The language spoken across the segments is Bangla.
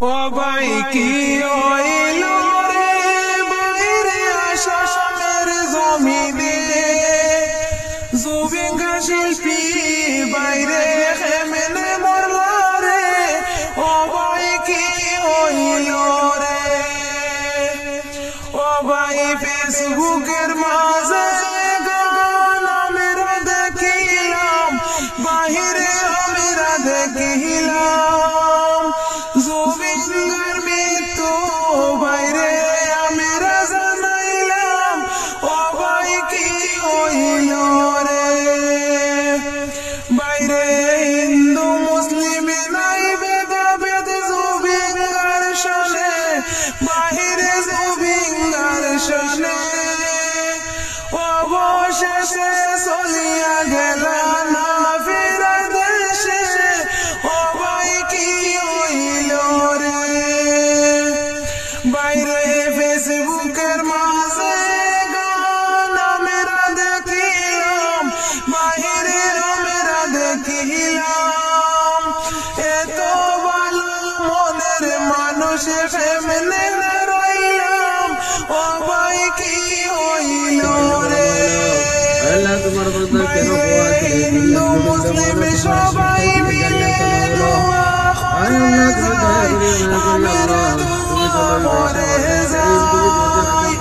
ও ভাই কি হইল রে বাইরে আসামের জমিনে জুবিঙ্গা শিল্পী বাইরে কেমনে মরল রে ও ভাই কি হইল রে ও ভাই ফেসবুকের মাঝে গান আমরা দেখিলাম বাহিরে আমরা দেখিলাম জুবিঙ্গার মৃত্যু বাইরে আমরা জানাইলাম ও ভাই কি হইল রে বাইরে হিন্দু মুসলিম নাই ভেদাভেদ জুবিঙ্গার শোনে বাহিরে জুবিঙ্গার শোনে অবশেষে চলিয়া গেল না ফেরার দেশে ও ভাই কি হইল রে বাইরে ফেসবুকের মাঝে গান আমরা দেখিলাম বাহিরে আমরা দেখিলাম এত ভালো মনের মানুষ কেমনে রইলাম ও ভাই কি হইল রে হিন্দু মুসলিম সবাই মিলে দোয়া করে যাই আমরা দোয়া করে যাই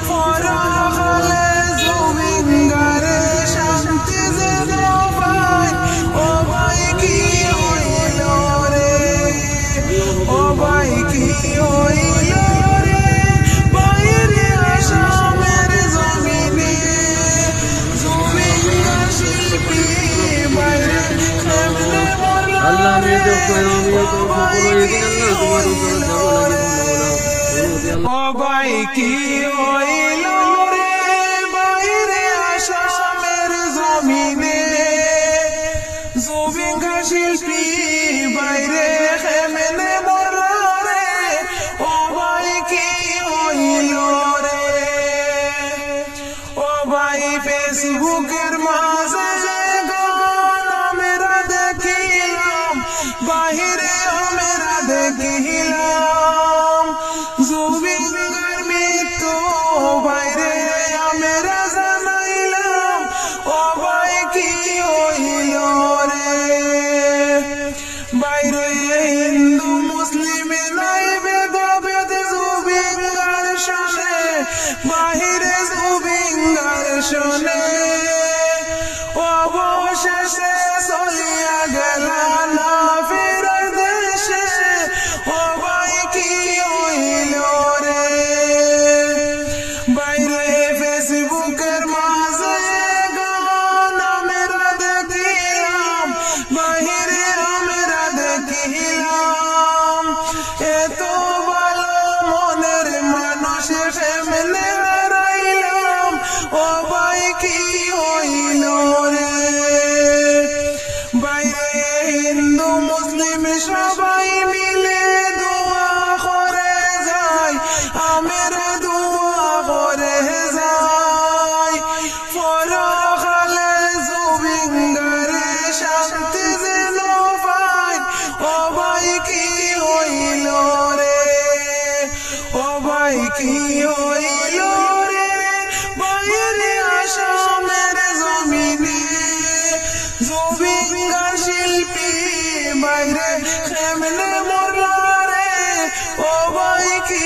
পরকালে জুবিঙ্গারে শান্তি যেন পাই ও ভাই কি হইল রে ও ভাই কি হইল রে বাইরে আসামের জমিনে জুবিঙ্গা শিল্পী বাইরে কেমনে মরল ও ভাই কি হইল রে বাইরে আসামের জমিনে জুবিঙ্গা শিল্পী বাইরে কেমনে মরল রে ও ভাই কি হইল রে ও ভাই ফেসবুকের মাঝে গান আমরা দেখিলাম বাহিরে আমরা দেখিলাম জুবিঙ্গার মৃত্যু বাইরে আমরা জানাইলাম ও ভাই কি হইল রে বাইরে হিন্দু মুসলিম নাই ভেদাভেদ জুবিঙ্গার শোনে বাহিরে জুবিঙ্গার শোনে অবশেষে চলিয়া গেল না ফেরার দেশে ও ভাই কি হইল রে বাইরে ফেসবুকের মাঝে গান আমরা দেখিলাম বাহিরে আমরা দেখিলাম এত ভালো মনের মানুষ কেমনে রইলাম ও ভাই কি হইল রে বাইরে হিন্দু মুসলিম সবাই মিলে দোয়া করে যাই আমরা দোয়া করে যাই পরকালে জুবিঙ্গারে শান্তি যেন পাই ও ভাই কি হইল রে ও ভাই কি হইল রে বাইরে আসামের জমিনে জুবিঙ্গা শিল্পী বাইরে কেমনে মরল রে ও ভাই কি